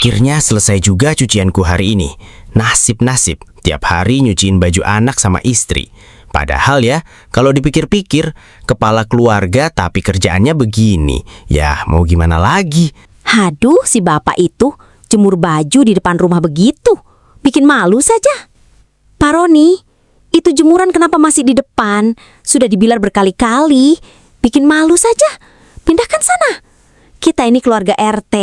Akhirnya selesai juga cucianku hari ini. Nasib-nasib, tiap hari nyuciin baju anak sama istri. Padahal ya, kalau dipikir-pikir, kepala keluarga tapi kerjaannya begini. Ya, mau gimana lagi? Haduh, si bapak itu jemur baju di depan rumah begitu. Bikin malu saja. Pak Roni, itu jemuran kenapa masih di depan? Sudah dibilar berkali-kali. Bikin malu saja. Pindahkan sana. Kita ini keluarga RT.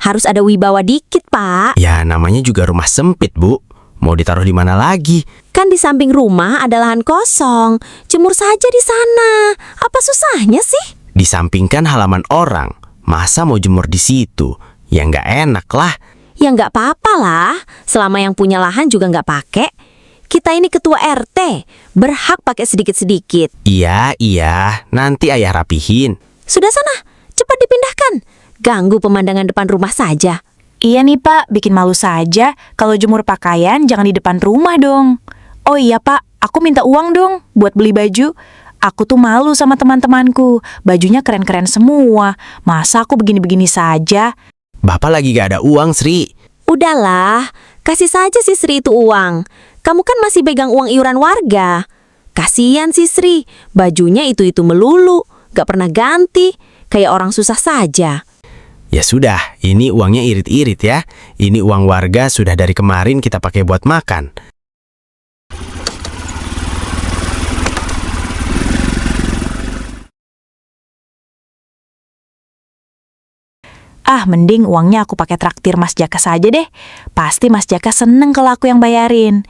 Harus ada wibawa dikit, Pak. Ya, namanya juga rumah sempit, Bu. Mau ditaruh di mana lagi? Kan di samping rumah ada lahan kosong. Jemur saja di sana. Apa susahnya sih? Disampingkan halaman orang. Masa mau jemur di situ? Ya nggak enak lah. Ya nggak apa-apa lah. Selama yang punya lahan juga nggak pakai. Kita ini ketua RT. Berhak pakai sedikit-sedikit. Iya. Nanti ayah rapihin. Sudah sana. Cepat dipindahkan. Ganggu pemandangan depan rumah saja. Iya nih Pak, bikin malu saja. Kalau jemur pakaian jangan di depan rumah dong. Oh iya Pak, aku minta uang dong buat beli baju. Aku tuh malu sama teman-temanku. Bajunya keren-keren semua. Masa aku begini-begini saja? Bapak lagi gak ada uang, Sri. Udahlah, kasih saja si Sri itu uang. Kamu kan masih pegang uang iuran warga. Kasihan si Sri, bajunya itu-itu melulu. Gak pernah ganti. Kayak orang susah saja. Ya sudah, ini uangnya irit-irit ya. Ini uang warga sudah dari kemarin kita pakai buat makan. Mending uangnya aku pakai traktir Mas Jaka saja deh. Pasti Mas Jaka seneng kalau aku yang bayarin.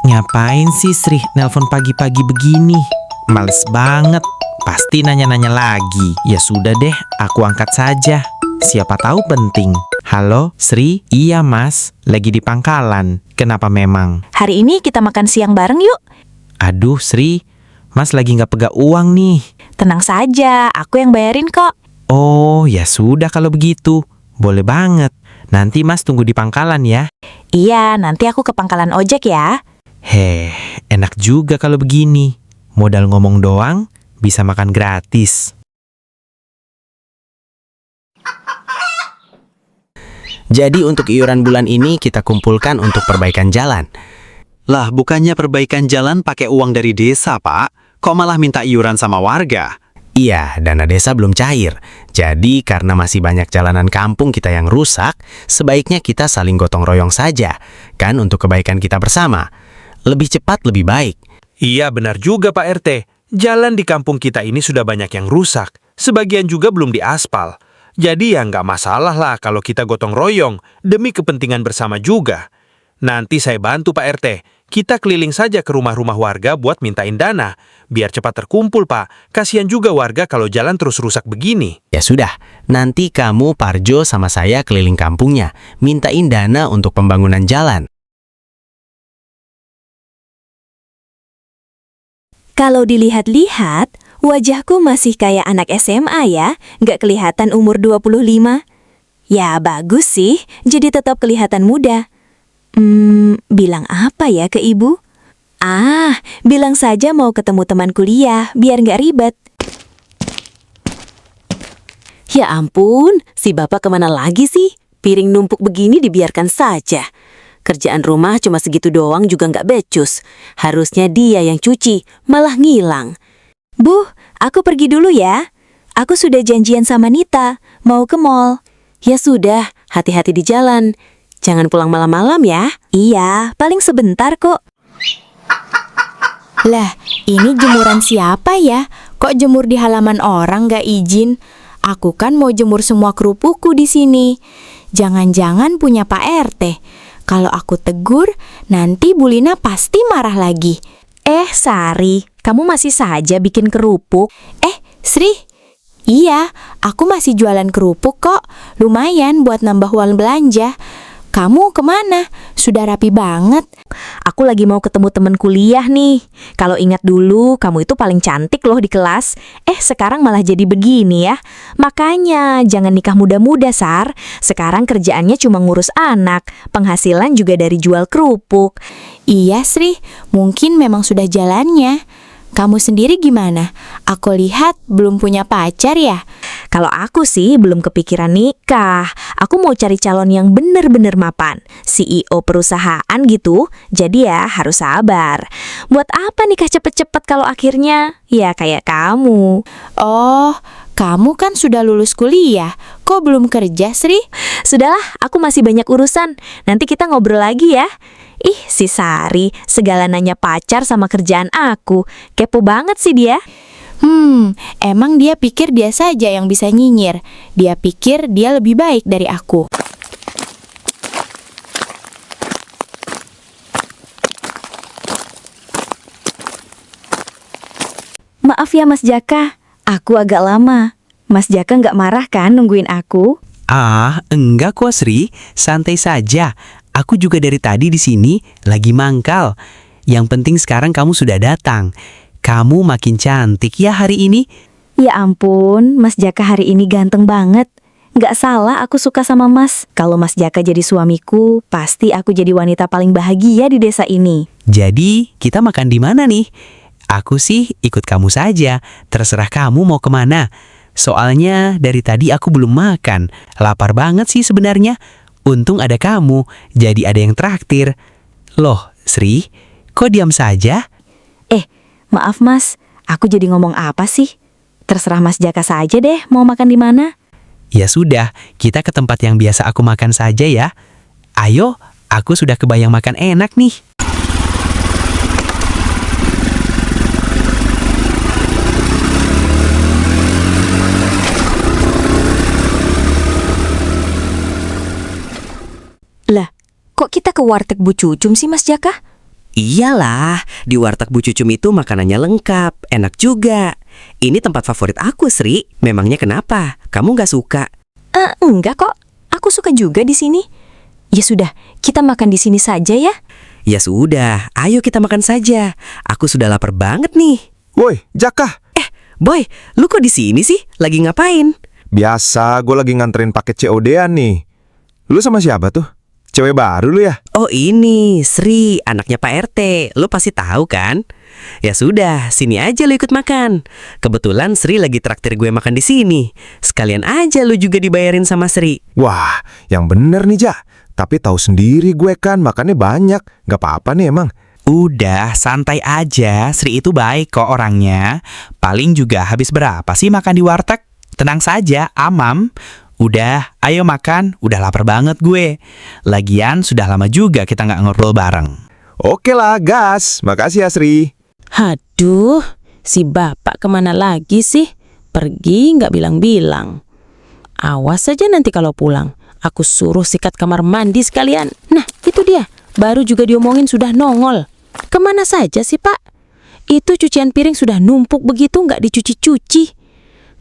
Ngapain sih Sri nelpon pagi-pagi begini? Males banget. Pasti nanya-nanya lagi. Ya sudah deh, aku angkat saja. Siapa tahu penting. Halo, Sri? Iya mas, lagi di pangkalan. Kenapa memang? Hari ini kita makan siang bareng yuk. Aduh Sri, mas lagi nggak pegang uang nih. Tenang saja, aku yang bayarin kok. Oh, ya sudah kalau begitu. Boleh banget. Nanti mas tunggu di pangkalan ya. Iya, nanti aku ke pangkalan ojek ya. Heh, enak juga kalau begini. Modal ngomong doang, bisa makan gratis. Jadi untuk iuran bulan ini kita kumpulkan untuk perbaikan jalan. Lah, bukannya perbaikan jalan pakai uang dari desa, Pak? Kok malah minta iuran sama warga? Iya, dana desa belum cair. Jadi karena masih banyak jalanan kampung kita yang rusak, sebaiknya kita saling gotong royong saja. Kan untuk kebaikan kita bersama. Lebih cepat lebih baik. Iya benar juga Pak RT. Jalan di kampung kita ini sudah banyak yang rusak. Sebagian juga belum diaspal. Jadi ya nggak masalah lah kalau kita gotong royong demi kepentingan bersama juga. Nanti saya bantu Pak RT. Kita keliling saja ke rumah-rumah warga buat mintain dana. Biar cepat terkumpul Pak. Kasihan juga warga kalau jalan terus rusak begini. Ya sudah, nanti kamu Parjo sama saya keliling kampungnya. Mintain dana untuk pembangunan jalan. Kalau dilihat-lihat, wajahku masih kayak anak SMA ya, nggak kelihatan umur 25. Ya bagus sih, jadi tetap kelihatan muda. Bilang apa ya ke ibu? Bilang saja mau ketemu teman kuliah, biar nggak ribet. Ya ampun, si bapak kemana lagi sih? Piring numpuk begini dibiarkan saja. Kerjaan rumah cuma segitu doang juga nggak becus. Harusnya dia yang cuci, malah ngilang. Bu, aku pergi dulu ya. Aku sudah janjian sama Nita, mau ke mall. Ya sudah, hati-hati di jalan. Jangan pulang malam-malam ya. Iya, paling sebentar kok. Lah, ini jemuran siapa ya? Kok jemur di halaman orang nggak izin? Aku kan mau jemur semua kerupukku di sini. Jangan-jangan punya Pak RT. Kalau aku tegur, nanti Bu Lina pasti marah lagi. Sari, kamu masih saja bikin kerupuk? Sri, iya, aku masih jualan kerupuk kok. Lumayan buat nambah uang belanja. Kamu kemana? Sudah rapi banget. Aku lagi mau ketemu temen kuliah nih. Kalau ingat dulu, kamu itu paling cantik loh di kelas. Sekarang malah jadi begini ya. Makanya jangan nikah muda-muda, Sar. Sekarang kerjaannya cuma ngurus anak. Penghasilan juga dari jual kerupuk. Iya, Sri. Mungkin memang sudah jalannya. Kamu sendiri gimana? Aku lihat belum punya pacar ya? Kalau aku sih belum kepikiran nikah. Aku mau cari calon yang bener-bener mapan, CEO perusahaan gitu. Jadi ya harus sabar. Buat apa nikah cepet-cepet kalau akhirnya ya kayak kamu. Oh, kamu kan sudah lulus kuliah. Kok belum kerja, Sri? Sudahlah, aku masih banyak urusan. Nanti kita ngobrol lagi ya. Ih, si Sari, segala nanya pacar sama kerjaan aku. Kepo banget sih dia. Emang dia pikir dia saja yang bisa nyinyir. Dia pikir dia lebih baik dari aku. Maaf ya Mas Jaka, aku agak lama. Mas Jaka nggak marah kan nungguin aku? Ah, enggak kok Sri, santai saja. Aku juga dari tadi di sini lagi mangkal. Yang penting sekarang kamu sudah datang. Kamu makin cantik ya hari ini. Ya ampun, Mas Jaka hari ini ganteng banget. Nggak salah aku suka sama Mas. Kalau Mas Jaka jadi suamiku, pasti aku jadi wanita paling bahagia di desa ini. Jadi, kita makan di mana nih? Aku sih ikut kamu saja. Terserah kamu mau kemana. Soalnya dari tadi aku belum makan. Lapar banget sih sebenarnya. Untung ada kamu, jadi ada yang traktir. Loh, Sri, kok diam saja? Maaf Mas, aku jadi ngomong apa sih? Terserah Mas Jaka saja deh mau makan di mana. Ya sudah, kita ke tempat yang biasa aku makan saja ya. Ayo, aku sudah kebayang makan enak nih. Lah, kok kita ke warteg Bu Cucum sih Mas Jaka? Iyalah, di warteg Bu Cucum itu makanannya lengkap, enak juga. Ini tempat favorit aku, Sri. Memangnya kenapa? Kamu nggak suka? Enggak kok, aku suka juga di sini. Ya sudah, kita makan di sini saja ya. Ya sudah, ayo kita makan saja. Aku sudah lapar banget nih. Woi, Jaka. Boy, lu kok di sini sih? Lagi ngapain? Biasa, gue lagi nganterin paket COD-an nih. Lu sama siapa tuh? Cewek baru lu ya? Oh ini, Sri, anaknya Pak RT. Lu pasti tahu kan? Ya sudah, sini aja lu ikut makan. Kebetulan Sri lagi traktir gue makan di sini. Sekalian aja lu juga dibayarin sama Sri. Wah, yang bener nih, Ja. Tapi tahu sendiri gue kan makannya banyak. Gak apa-apa nih emang. Udah, santai aja. Sri itu baik kok orangnya. Paling juga habis berapa sih makan di warteg? Tenang saja, Amam. Udah, ayo makan. Udah lapar banget gue. Lagian sudah lama juga kita nggak ngobrol bareng. Oke lah, gas. Makasih ya, Sri. Aduh, si bapak kemana lagi sih? Pergi nggak bilang-bilang. Awas saja nanti kalau pulang. Aku suruh sikat kamar mandi sekalian. Nah, itu dia. Baru juga diomongin sudah nongol. Kemana saja sih, Pak? Itu cucian piring sudah numpuk begitu nggak dicuci-cuci.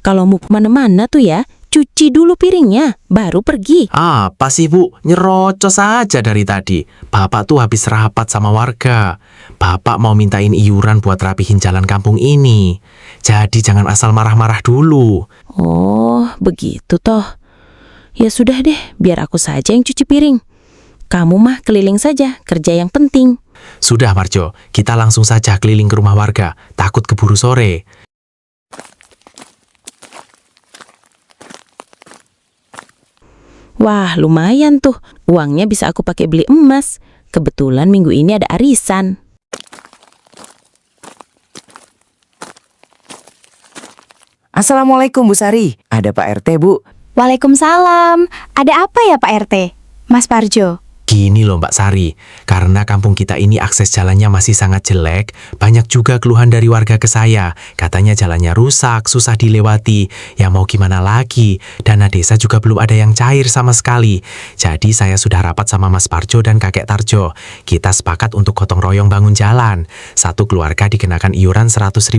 Kalau mau kemana-mana tuh ya, cuci dulu piringnya, baru pergi. Apa sih Bu? Nyerocos saja dari tadi. Bapak tuh habis rapat sama warga. Bapak mau mintain iuran buat rapihin jalan kampung ini. Jadi jangan asal marah-marah dulu. Oh, begitu toh. Ya sudah deh, biar aku saja yang cuci piring. Kamu mah keliling saja, kerja yang penting. Sudah Marjo, kita langsung saja keliling ke rumah warga. Takut keburu sore. Wah, lumayan tuh. Uangnya bisa aku pakai beli emas. Kebetulan minggu ini ada arisan. Assalamualaikum Bu Sari. Ada Pak RT, Bu. Waalaikumsalam. Ada apa ya Pak RT? Mas Parjo? Gini loh Mbak Sari, karena kampung kita ini akses jalannya masih sangat jelek, banyak juga keluhan dari warga ke saya. Katanya jalannya rusak, susah dilewati. Ya mau gimana lagi, dana desa juga belum ada yang cair sama sekali. Jadi saya sudah rapat sama Mas Parjo dan Kakek Tarjo. Kita sepakat untuk gotong royong bangun jalan. Satu keluarga dikenakan iuran Rp100.000.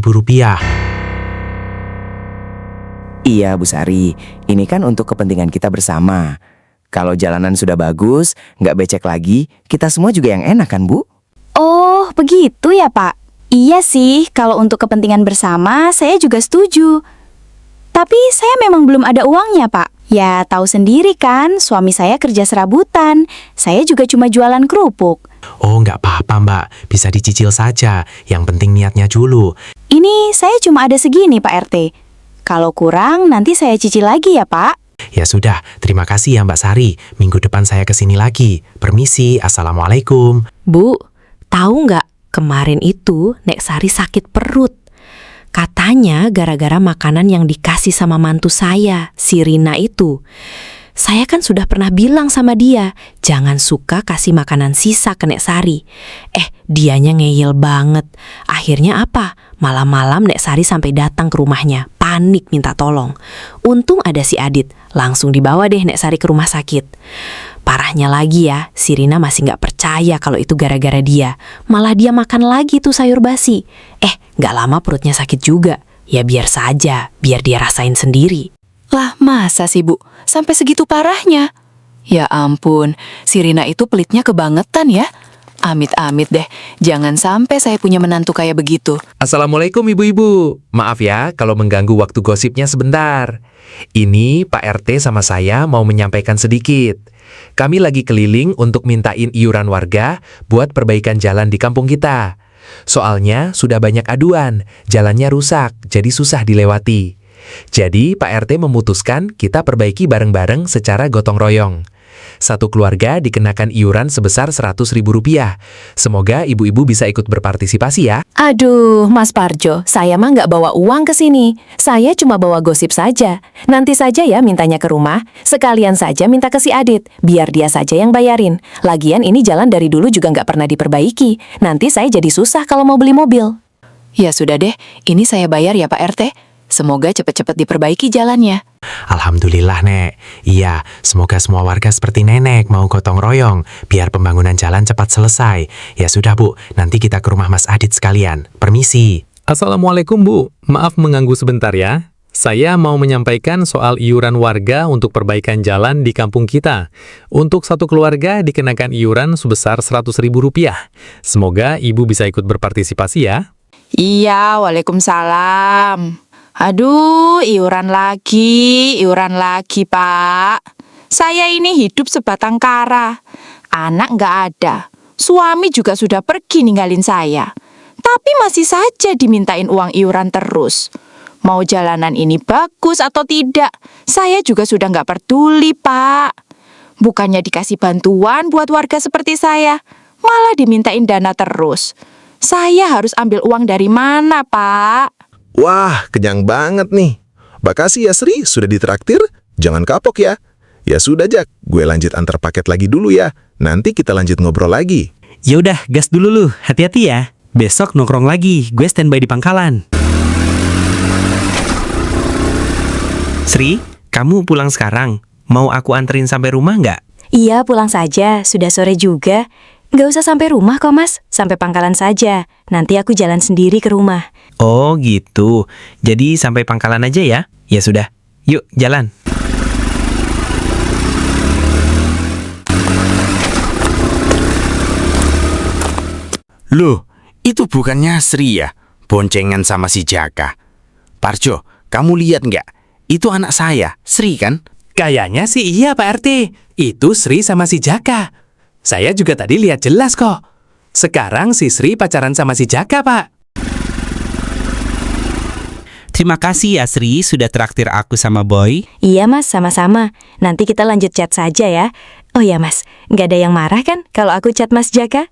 Iya Bu Sari, ini kan untuk kepentingan kita bersama. Kalau jalanan sudah bagus, nggak becek lagi, kita semua juga yang enak kan Bu? Oh, begitu ya Pak? Iya sih, kalau untuk kepentingan bersama, saya juga setuju. Tapi saya memang belum ada uangnya Pak. Ya, tahu sendiri kan, suami saya kerja serabutan. Saya juga cuma jualan kerupuk. Oh, nggak apa-apa Mbak, bisa dicicil saja. Yang penting niatnya dulu. Ini saya cuma ada segini, Pak RT. Kalau kurang, nanti saya cicil lagi ya, Pak. Ya sudah, terima kasih ya Mbak Sari. Minggu depan saya kesini lagi. Permisi, Assalamualaikum. Bu, tahu nggak, kemarin itu Nek Sari sakit perut. Katanya gara-gara makanan yang dikasih sama mantu saya, si Rina itu. Saya kan sudah pernah bilang sama dia, jangan suka kasih makanan sisa ke Nek Sari. Dianya ngeyel banget. Akhirnya apa? Malam-malam Nek Sari sampai datang ke rumahnya, panik minta tolong. Untung ada si Adit, langsung dibawa deh Nek Sari ke rumah sakit. Parahnya lagi ya, si Rina masih nggak percaya kalau itu gara-gara dia. Malah dia makan lagi tuh sayur basi. Nggak lama perutnya sakit juga. Ya biar saja, biar dia rasain sendiri. Lah masa sih Bu, sampai segitu parahnya? Ya ampun, si Rina itu pelitnya kebangetan ya. Amit-amit deh, jangan sampai saya punya menantu kayak begitu. Assalamualaikum ibu-ibu. Maaf ya kalau mengganggu waktu gosipnya sebentar. Ini Pak RT sama saya mau menyampaikan sedikit. Kami lagi keliling untuk mintain iuran warga buat perbaikan jalan di kampung kita. Soalnya sudah banyak aduan, jalannya rusak, jadi susah dilewati. Jadi Pak RT memutuskan kita perbaiki bareng-bareng secara gotong royong. Satu keluarga dikenakan iuran sebesar Rp100.000. Semoga ibu-ibu bisa ikut berpartisipasi ya. Aduh, Mas Parjo, saya mah nggak bawa uang ke sini. Saya cuma bawa gosip saja. Nanti saja ya mintanya ke rumah. Sekalian saja minta ke si Adit, biar dia saja yang bayarin. Lagian ini jalan dari dulu juga nggak pernah diperbaiki. Nanti saya jadi susah kalau mau beli mobil. Ya sudah deh, ini saya bayar ya Pak RT. Semoga cepat-cepat diperbaiki jalannya. Alhamdulillah, Nek. Iya, semoga semua warga seperti Nenek mau gotong royong, biar pembangunan jalan cepat selesai. Ya sudah, Bu. Nanti kita ke rumah Mas Adit sekalian. Permisi. Assalamualaikum, Bu. Maaf mengganggu sebentar ya. Saya mau menyampaikan soal iuran warga untuk perbaikan jalan di kampung kita. Untuk satu keluarga dikenakan iuran sebesar Rp100.000. Semoga Ibu bisa ikut berpartisipasi ya. Iya, waalaikumsalam. Aduh, iuran lagi Pak. Saya ini hidup sebatang kara. Anak nggak ada. Suami juga sudah pergi ninggalin saya. Tapi masih saja dimintain uang iuran terus. Mau jalanan ini bagus atau tidak, saya juga sudah nggak peduli, Pak. Bukannya dikasih bantuan buat warga seperti saya, malah dimintain dana terus. Saya harus ambil uang dari mana, Pak? Wah, kenyang banget nih. Makasih ya Sri, sudah ditraktir. Jangan kapok ya. Ya sudah Jak, gue lanjut antar paket lagi dulu ya. Nanti kita lanjut ngobrol lagi. Ya udah, gas dulu lu. Hati-hati ya. Besok nongkrong lagi. Gue standby di pangkalan. Sri, kamu pulang sekarang? Mau aku anterin sampai rumah nggak? Iya, pulang saja. Sudah sore juga. Nggak usah sampai rumah kok, Mas. Sampai pangkalan saja. Nanti aku jalan sendiri ke rumah. Oh gitu. Jadi sampai pangkalan aja ya? Ya sudah. Yuk, jalan. Loh, itu bukannya Sri ya? Boncengan sama si Jaka. Parjo, kamu lihat nggak? Itu anak saya, Sri kan? Kayaknya sih iya Pak RT. Itu Sri sama si Jaka. Saya juga tadi lihat jelas kok. Sekarang si Sri pacaran sama si Jaka, Pak. Terima kasih ya Sri sudah traktir aku sama Boy. Iya Mas, sama-sama. Nanti kita lanjut chat saja ya. Oh ya Mas, nggak ada yang marah kan kalau aku chat Mas Jaka?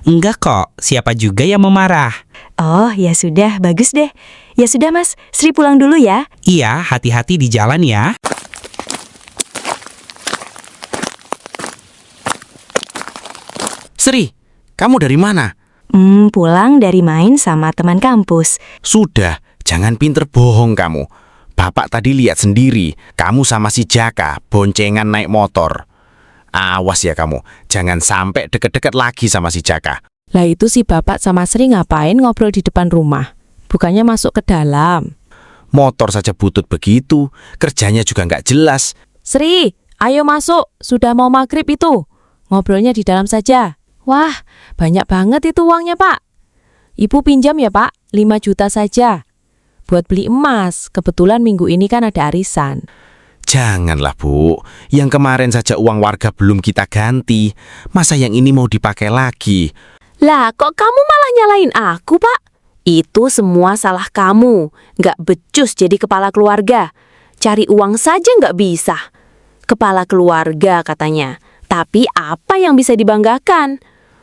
Enggak kok, siapa juga yang mau marah? Oh ya sudah, bagus deh. Ya sudah Mas, Sri pulang dulu ya. Iya, hati-hati di jalan ya. Sri, kamu dari mana? Pulang dari main sama teman kampus. Sudah, jangan pinter bohong kamu. Bapak tadi lihat sendiri, kamu sama si Jaka boncengan naik motor. Awas ya kamu, jangan sampai deket-deket lagi sama si Jaka. Lah itu si bapak sama Sri ngapain ngobrol di depan rumah? Bukannya masuk ke dalam? Motor saja butut begitu, kerjanya juga nggak jelas. Sri, ayo masuk, sudah mau maghrib itu. Ngobrolnya di dalam saja. Wah, banyak banget itu uangnya Pak. Ibu pinjam ya Pak, 5 juta saja. Buat beli emas, kebetulan minggu ini kan ada arisan. Janganlah, Bu. Yang kemarin saja uang warga belum kita ganti. Masa yang ini mau dipakai lagi? Lah, kok kamu malah nyalain aku, Pak? Itu semua salah kamu. Nggak becus jadi kepala keluarga. Cari uang saja nggak bisa. Kepala keluarga katanya. Tapi apa yang bisa dibanggakan?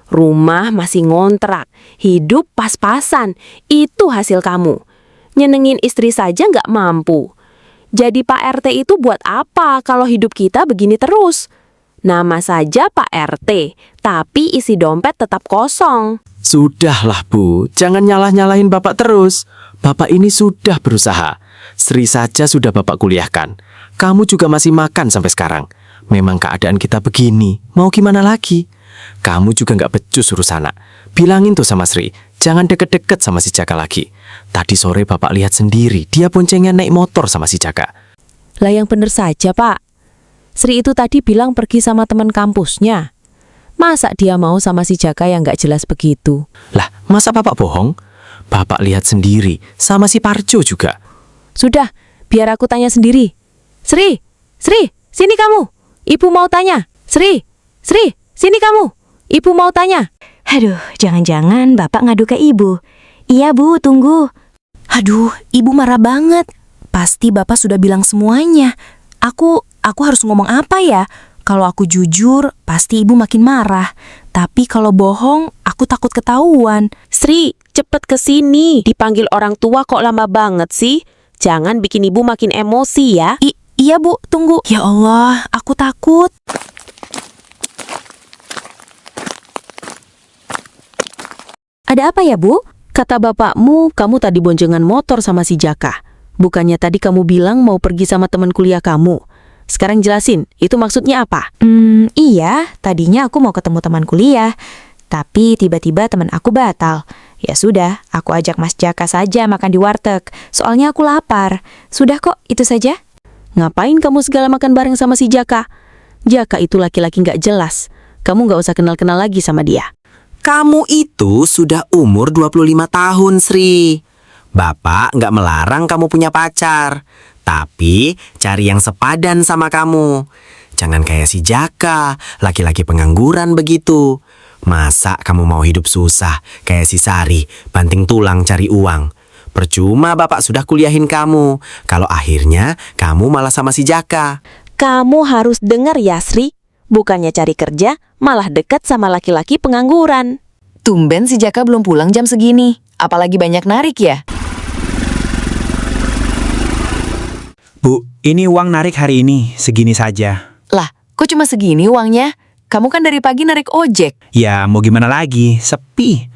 Rumah masih ngontrak. Hidup pas-pasan. Itu hasil kamu. Nyenengin istri saja nggak mampu. Jadi Pak RT itu buat apa kalau hidup kita begini terus? Nama saja Pak RT, tapi isi dompet tetap kosong. Sudahlah Bu, jangan nyalah-nyalahin Bapak terus. Bapak ini sudah berusaha. Sri saja sudah Bapak kuliahkan. Kamu juga masih makan sampai sekarang. Memang keadaan kita begini, mau gimana lagi? Kamu juga nggak becus urus anak. Bilangin tuh sama Sri, jangan deket-deket sama si Jaka lagi. Tadi sore Bapak lihat sendiri, dia boncengan naik motor sama si Jaka. Lah yang bener saja, Pak. Sri itu tadi bilang pergi sama teman kampusnya. Masa dia mau sama si Jaka yang nggak jelas begitu? Lah, masa Bapak bohong? Bapak lihat sendiri, sama si Parjo juga. Sudah, biar aku tanya sendiri. Sri, sini kamu. Ibu mau tanya. Sri, sini kamu. Ibu mau tanya. Aduh, jangan-jangan Bapak ngadu ke Ibu. Iya Bu, tunggu. Aduh, Ibu marah banget. Pasti Bapak sudah bilang semuanya. Aku harus ngomong apa ya? Kalau aku jujur, pasti Ibu makin marah. Tapi kalau bohong, aku takut ketahuan. Sri, cepet kesini. Dipanggil orang tua kok lama banget sih? Jangan bikin ibu makin emosi ya. Iya Bu, tunggu. Ya Allah, aku takut. Ada apa ya, Bu? Kata bapakmu, kamu tadi boncengan motor sama si Jaka. Bukannya tadi kamu bilang mau pergi sama teman kuliah kamu. Sekarang jelasin, itu maksudnya apa? Iya, tadinya aku mau ketemu teman kuliah. Tapi tiba-tiba teman aku batal. Ya sudah, aku ajak Mas Jaka saja makan di warteg. Soalnya aku lapar. Sudah kok, itu saja. Ngapain kamu segala makan bareng sama si Jaka? Jaka itu laki-laki nggak jelas. Kamu nggak usah kenal-kenal lagi sama dia. Kamu itu sudah umur 25 tahun, Sri. Bapak nggak melarang kamu punya pacar. Tapi cari yang sepadan sama kamu. Jangan kayak si Jaka, laki-laki pengangguran begitu. Masa kamu mau hidup susah kayak si Sari, banting tulang cari uang? Percuma Bapak sudah kuliahin kamu, kalau akhirnya kamu malah sama si Jaka. Kamu harus dengar ya, Sri. Bukannya cari kerja, malah dekat sama laki-laki pengangguran. Tumben si Jaka belum pulang jam segini. Apalagi banyak narik ya? Bu, ini uang narik hari ini, segini saja. Lah, kok cuma segini uangnya? Kamu kan dari pagi narik ojek. Ya, mau gimana lagi, sepi.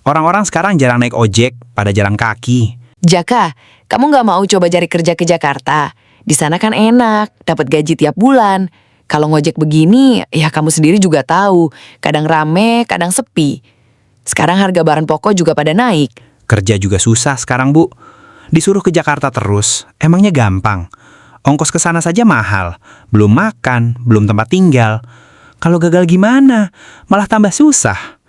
Orang-orang sekarang jarang naik ojek, pada jalan kaki. Jaka, kamu nggak mau coba cari kerja ke Jakarta? Di sana kan enak, dapat gaji tiap bulan. Kalau ngojek begini, ya kamu sendiri juga tahu. Kadang rame, kadang sepi. Sekarang harga barang pokok juga pada naik. Kerja juga susah sekarang, Bu. Disuruh ke Jakarta terus, emangnya gampang? Ongkos ke sana saja mahal. Belum makan, belum tempat tinggal. Kalau gagal gimana? Malah tambah susah.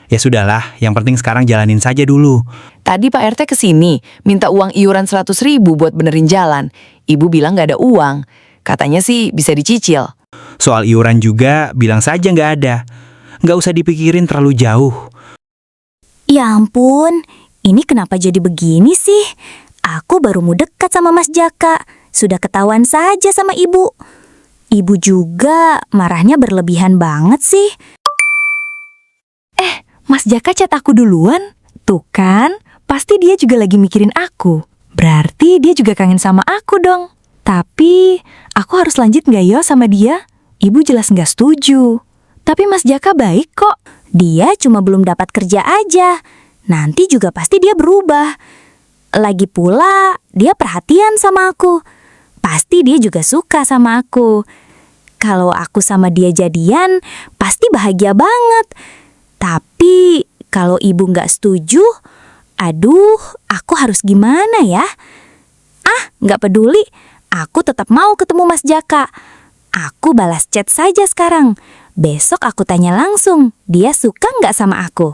Ya sudahlah, yang penting sekarang jalanin saja dulu. Tadi Pak RT kesini, minta uang iuran 100.000 buat benerin jalan. Ibu bilang nggak ada uang. Katanya sih bisa dicicil. Soal iuran juga, bilang saja nggak ada. Nggak usah dipikirin terlalu jauh. Ya ampun, ini kenapa jadi begini sih? Aku baru mau dekat sama Mas Jaka. Sudah ketahuan saja sama Ibu. Ibu juga marahnya berlebihan banget sih. Mas Jaka chat aku duluan. Tuh kan, pasti dia juga lagi mikirin aku. Berarti dia juga kangen sama aku dong. Tapi, aku harus lanjut nggak yo sama dia? Ibu jelas nggak setuju. Tapi Mas Jaka baik kok. Dia cuma belum dapat kerja aja. Nanti juga pasti dia berubah. Lagi pula, dia perhatian sama aku. Pasti dia juga suka sama aku. Kalau aku sama dia jadian, pasti bahagia banget. Tapi, kalau ibu nggak setuju, aduh, aku harus gimana ya? Nggak peduli. Aku tetap mau ketemu Mas Jaka. Aku balas chat saja sekarang. Besok aku tanya langsung, dia suka nggak sama aku?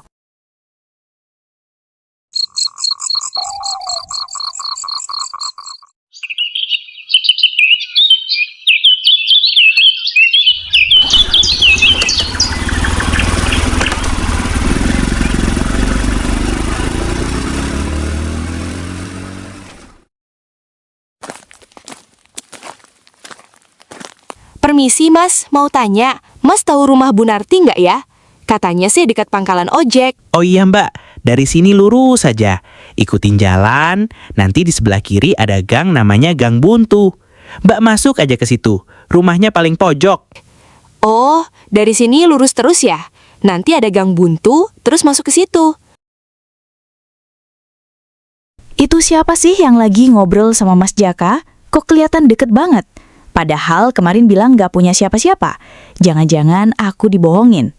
Permisi Mas, mau tanya, Mas tahu rumah Bu Narti nggak ya? Katanya sih dekat pangkalan ojek. Oh iya Mbak, dari sini lurus saja. Ikutin jalan, nanti di sebelah kiri ada gang namanya Gang Buntu. Mbak masuk aja ke situ, rumahnya paling pojok. Oh, dari sini lurus terus ya? Nanti ada Gang Buntu, terus masuk ke situ. Itu siapa sih yang lagi ngobrol sama Mas Jaka? Kok kelihatan deket banget? Padahal kemarin bilang gak punya siapa-siapa. Jangan-jangan aku dibohongin.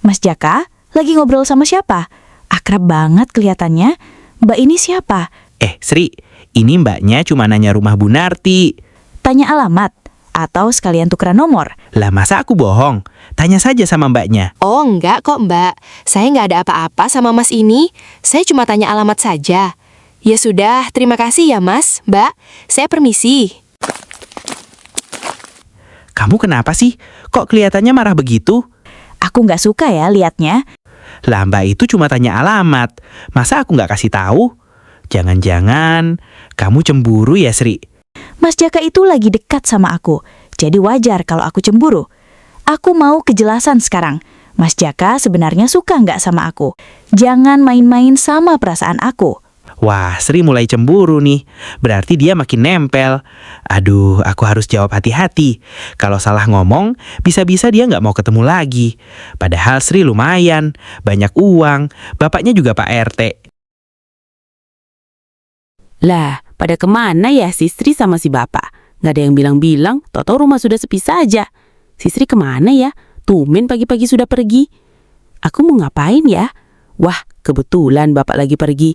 Mas Jaka, lagi ngobrol sama siapa? Akrab banget kelihatannya. Mbak ini siapa? Sri, ini mbaknya cuma nanya rumah Bu Narti. Tanya alamat? Atau sekalian tukeran nomor? Lah masa aku bohong? Tanya saja sama mbaknya. Oh enggak kok Mbak, saya nggak ada apa-apa sama Mas ini. Saya cuma tanya alamat saja. Ya sudah, terima kasih ya Mas, Mbak. Saya permisi. Kamu kenapa sih? Kok kelihatannya marah begitu? Aku nggak suka ya liatnya. Lah mbak itu cuma tanya alamat. Masa aku nggak kasih tahu? Jangan-jangan kamu cemburu ya Sri? Mas Jaka itu lagi dekat sama aku. Jadi wajar kalau aku cemburu. Aku mau kejelasan sekarang. Mas Jaka sebenarnya suka nggak sama aku? Jangan main-main sama perasaan aku. Wah, Sri mulai cemburu nih. Berarti dia makin nempel. Aduh, aku harus jawab hati-hati. Kalau salah ngomong, bisa-bisa dia nggak mau ketemu lagi. Padahal Sri lumayan, banyak uang. Bapaknya juga Pak RT. Lah, pada kemana ya si Sri sama si bapak? Nggak ada yang bilang-bilang, tau-tau rumah sudah sepi saja. Si Sri kemana ya? Tumben pagi-pagi sudah pergi. Aku mau ngapain ya? Wah, kebetulan bapak lagi pergi.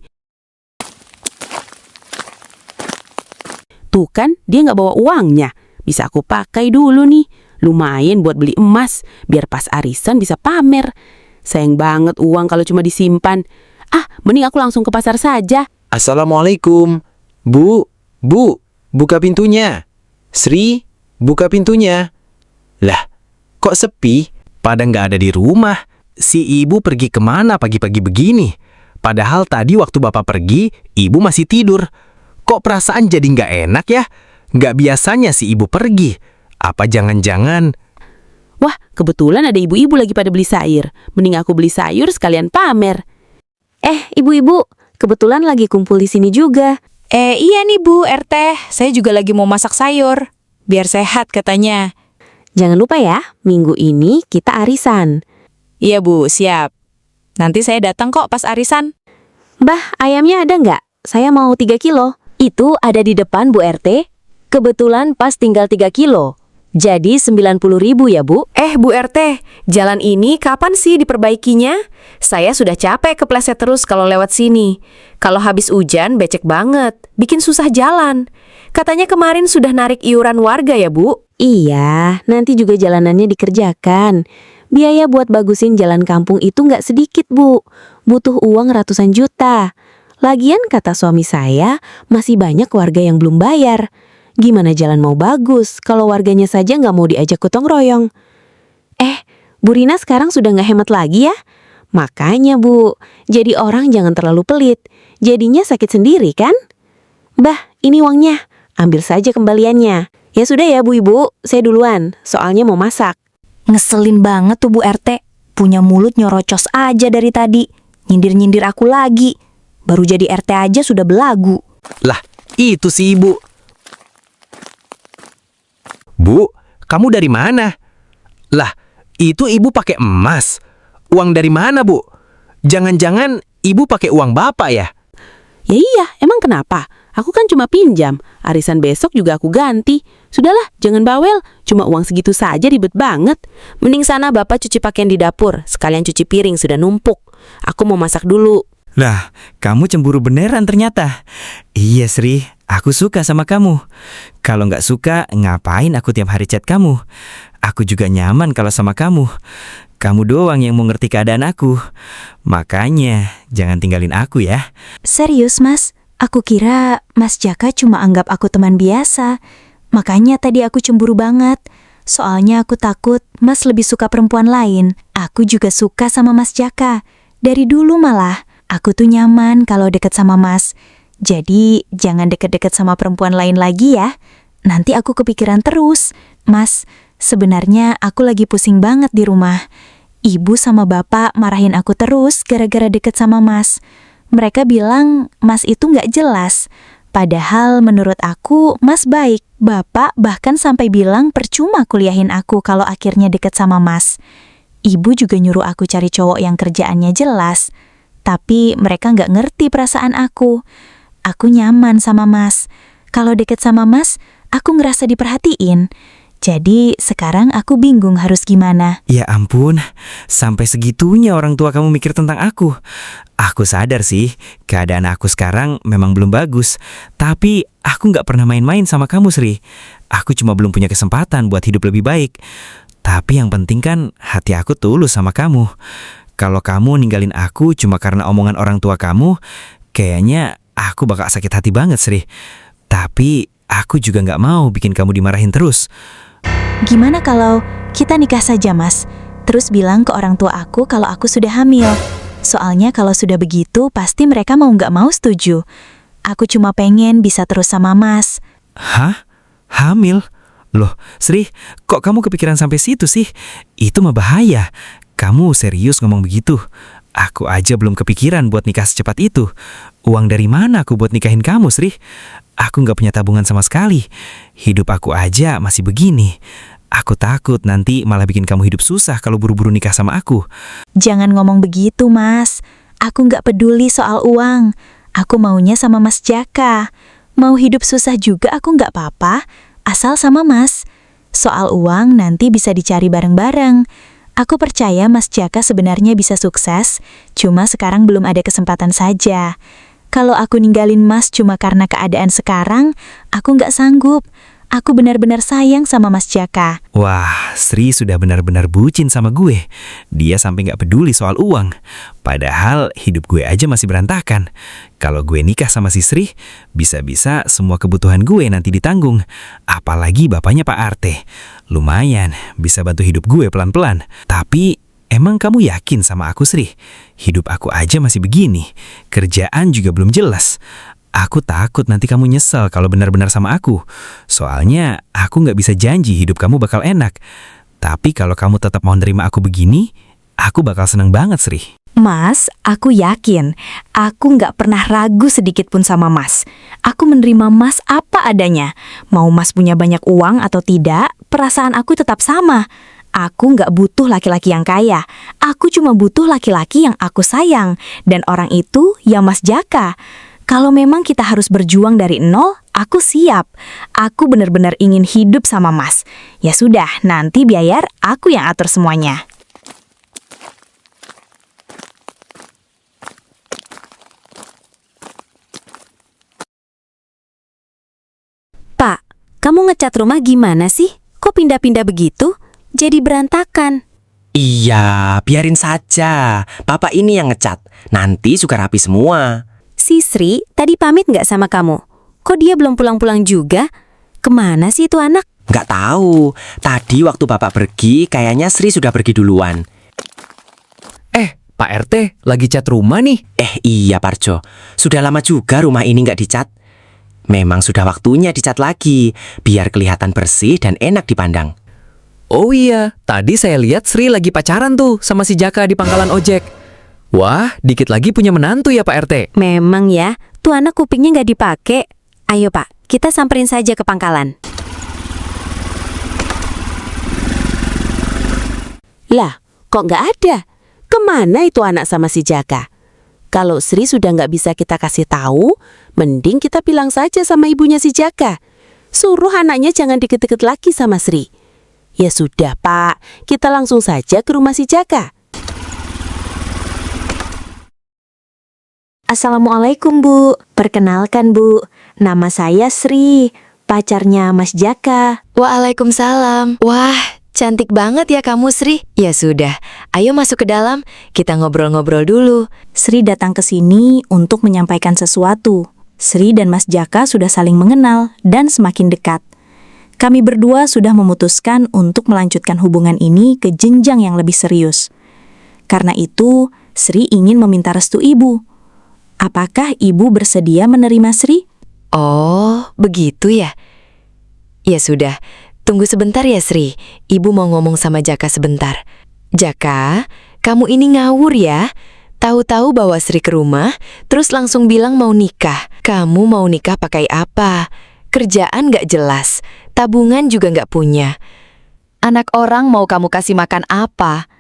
Tuh kan, dia nggak bawa uangnya. Bisa aku pakai dulu nih. Lumayan buat beli emas, biar pas arisan bisa pamer. Sayang banget uang kalau cuma disimpan. Mending aku langsung ke pasar saja. Assalamualaikum. Bu, buka pintunya. Sri, buka pintunya. Lah, kok sepi? Pada nggak ada di rumah. Si ibu pergi kemana pagi-pagi begini? Padahal tadi waktu bapak pergi, ibu masih tidur. Kok perasaan jadi nggak enak ya? Nggak biasanya si ibu pergi. Apa jangan-jangan... Wah, kebetulan ada ibu-ibu lagi pada beli sayur. Mending aku beli sayur sekalian pamer. Ibu-ibu, kebetulan lagi kumpul di sini juga. Iya nih Bu RT, saya juga lagi mau masak sayur. Biar sehat katanya. Jangan lupa ya, minggu ini kita arisan. Iya Bu, siap. Nanti saya datang kok pas arisan. Mbah, ayamnya ada nggak? Saya mau 3 kilo. Itu ada di depan Bu RT. Kebetulan pas tinggal 3 kilo. Jadi 90.000 ya Bu. Bu RT, jalan ini kapan sih diperbaikinya? Saya sudah capek kepleset terus kalau lewat sini. Kalau habis hujan becek banget, bikin susah jalan. Katanya kemarin sudah narik iuran warga ya Bu? Iya, nanti juga jalanannya dikerjakan. Biaya buat bagusin jalan kampung itu nggak sedikit Bu. Butuh uang ratusan juta. Lagian kata suami saya, masih banyak warga yang belum bayar. Gimana jalan mau bagus kalau warganya saja nggak mau diajak gotong royong? Bu Rina sekarang sudah nggak hemat lagi ya? Makanya Bu, jadi orang jangan terlalu pelit. Jadinya sakit sendiri kan? Bah, ini uangnya. Ambil saja kembaliannya. Ya sudah ya Bu Ibu, saya duluan. Soalnya mau masak. Ngeselin banget tuh Bu RT. Punya mulut nyorocos aja dari tadi. Nyindir-nyindir aku lagi. Baru jadi RT aja sudah belagu. Lah, itu si ibu. Bu, kamu dari mana? Lah, itu ibu pakai emas. Uang dari mana, Bu? Jangan-jangan ibu pakai uang bapak ya? Ya iya, emang kenapa? Aku kan cuma pinjam. Arisan besok juga aku ganti. Sudahlah, jangan bawel. Cuma uang segitu saja ribet banget. Mending sana bapak cuci pakaian di dapur. Sekalian cuci piring sudah numpuk. Aku mau masak dulu. Lah, kamu cemburu beneran ternyata. Iya Sri, aku suka sama kamu. Kalau nggak suka, ngapain aku tiap hari chat kamu? Aku juga nyaman kalau sama kamu. Kamu doang yang mau ngerti keadaan aku. Makanya, jangan tinggalin aku ya. Serius Mas, aku kira Mas Jaka cuma anggap aku teman biasa. Makanya tadi aku cemburu banget. Soalnya aku takut Mas lebih suka perempuan lain. Aku juga suka sama Mas Jaka. Dari dulu malah. Aku tuh nyaman kalau deket sama Mas. Jadi jangan deket-deket sama perempuan lain lagi ya. Nanti aku kepikiran terus. Mas, sebenarnya aku lagi pusing banget di rumah. Ibu sama bapak marahin aku terus gara-gara deket sama Mas. Mereka bilang Mas itu nggak jelas. Padahal menurut aku Mas baik. Bapak bahkan sampai bilang percuma kuliahin aku kalau akhirnya deket sama Mas. Ibu juga nyuruh aku cari cowok yang kerjaannya jelas. Tapi mereka nggak ngerti perasaan aku. Aku nyaman sama Mas. Kalau deket sama Mas, aku ngerasa diperhatiin. Jadi sekarang aku bingung harus gimana. Ya ampun, sampai segitunya orang tua kamu mikir tentang aku. Aku sadar sih, keadaan aku sekarang memang belum bagus. Tapi aku nggak pernah main-main sama kamu, Sri. Aku cuma belum punya kesempatan buat hidup lebih baik. Tapi yang penting kan hati aku tulus sama kamu. Kalau kamu ninggalin aku cuma karena omongan orang tua kamu, kayaknya aku bakal sakit hati banget, Sri. Tapi aku juga nggak mau bikin kamu dimarahin terus. Gimana kalau kita nikah saja, Mas? Terus bilang ke orang tua aku kalau aku sudah hamil. Soalnya kalau sudah begitu, pasti mereka mau nggak mau setuju. Aku cuma pengen bisa terus sama Mas. Hah? Hamil? Loh, Sri, kok kamu kepikiran sampai situ sih? Itu mah bahaya. Kamu serius ngomong begitu? Aku aja belum kepikiran buat nikah secepat itu. Uang dari mana aku buat nikahin kamu, Sri? Aku nggak punya tabungan sama sekali. Hidup aku aja masih begini. Aku takut nanti malah bikin kamu hidup susah kalau buru-buru nikah sama aku. Jangan ngomong begitu, Mas. Aku nggak peduli soal uang. Aku maunya sama Mas Jaka. Mau hidup susah juga aku nggak apa-apa, asal sama Mas. Soal uang nanti bisa dicari bareng-bareng. Aku percaya Mas Jaka sebenarnya bisa sukses, cuma sekarang belum ada kesempatan saja. Kalau aku ninggalin Mas cuma karena keadaan sekarang, aku nggak sanggup. Aku benar-benar sayang sama Mas Jaka. Wah, Sri sudah benar-benar bucin sama gue. Dia sampai nggak peduli soal uang. Padahal hidup gue aja masih berantakan. Kalau gue nikah sama si Sri, bisa-bisa semua kebutuhan gue nanti ditanggung. Apalagi bapaknya Pak Arte. Lumayan, bisa bantu hidup gue pelan-pelan. Tapi emang kamu yakin sama aku, Sri? Hidup aku aja masih begini. Kerjaan juga belum jelas. Aku takut nanti kamu nyesel kalau benar-benar sama aku. Soalnya aku nggak bisa janji hidup kamu bakal enak. Tapi kalau kamu tetap mau nerima aku begini, aku bakal seneng banget, Sri. Mas, aku yakin. Aku nggak pernah ragu sedikit pun sama Mas. Aku menerima Mas apa adanya. Mau Mas punya banyak uang atau tidak, perasaan aku tetap sama. Aku nggak butuh laki-laki yang kaya. Aku cuma butuh laki-laki yang aku sayang. Dan orang itu ya Mas Jaka. Kalau memang kita harus berjuang dari nol, aku siap. Aku benar-benar ingin hidup sama Mas. Ya sudah, nanti biar aku yang atur semuanya. Pak, kamu ngecat rumah gimana sih? Kok pindah-pindah begitu? Jadi berantakan. Iya, biarin saja. Papa ini yang ngecat. Nanti suka rapi semua. Si Sri tadi pamit nggak sama kamu? Kok dia belum pulang-pulang juga? Kemana sih itu anak? Nggak tahu. Tadi waktu Bapak pergi, kayaknya Sri sudah pergi duluan. Pak RT lagi cat rumah nih. Iya Parjo. Sudah lama juga rumah ini nggak dicat. Memang sudah waktunya dicat lagi, biar kelihatan bersih dan enak dipandang. Oh iya, tadi saya lihat Sri lagi pacaran tuh sama si Jaka di pangkalan ojek. Wah, dikit lagi punya menantu ya Pak RT. Memang ya, tuh anak kupingnya nggak dipakai. Ayo Pak, kita samperin saja ke pangkalan. Lah, kok nggak ada? Kemana itu anak sama si Jaka? Kalau Sri sudah nggak bisa kita kasih tahu, mending kita bilang saja sama ibunya si Jaka. Suruh anaknya jangan deket-deket lagi sama Sri. Ya sudah Pak, kita langsung saja ke rumah si Jaka. Assalamualaikum Bu, perkenalkan Bu, nama saya Sri, pacarnya Mas Jaka. Waalaikumsalam. Wah, cantik banget ya kamu Sri. Ya sudah, ayo masuk ke dalam, kita ngobrol-ngobrol dulu. Sri datang ke sini untuk menyampaikan sesuatu. Sri dan Mas Jaka sudah saling mengenal dan semakin dekat. Kami berdua sudah memutuskan untuk melanjutkan hubungan ini ke jenjang yang lebih serius. Karena itu, Sri ingin meminta restu ibu. Apakah ibu bersedia menerima Sri? Oh, begitu ya? Ya sudah, tunggu sebentar ya Sri. Ibu mau ngomong sama Jaka sebentar. Jaka, kamu ini ngawur ya. Tahu-tahu bawa Sri ke rumah, terus langsung bilang mau nikah. Kamu mau nikah pakai apa? Kerjaan gak jelas, tabungan juga gak punya. Anak orang mau kamu kasih makan apa?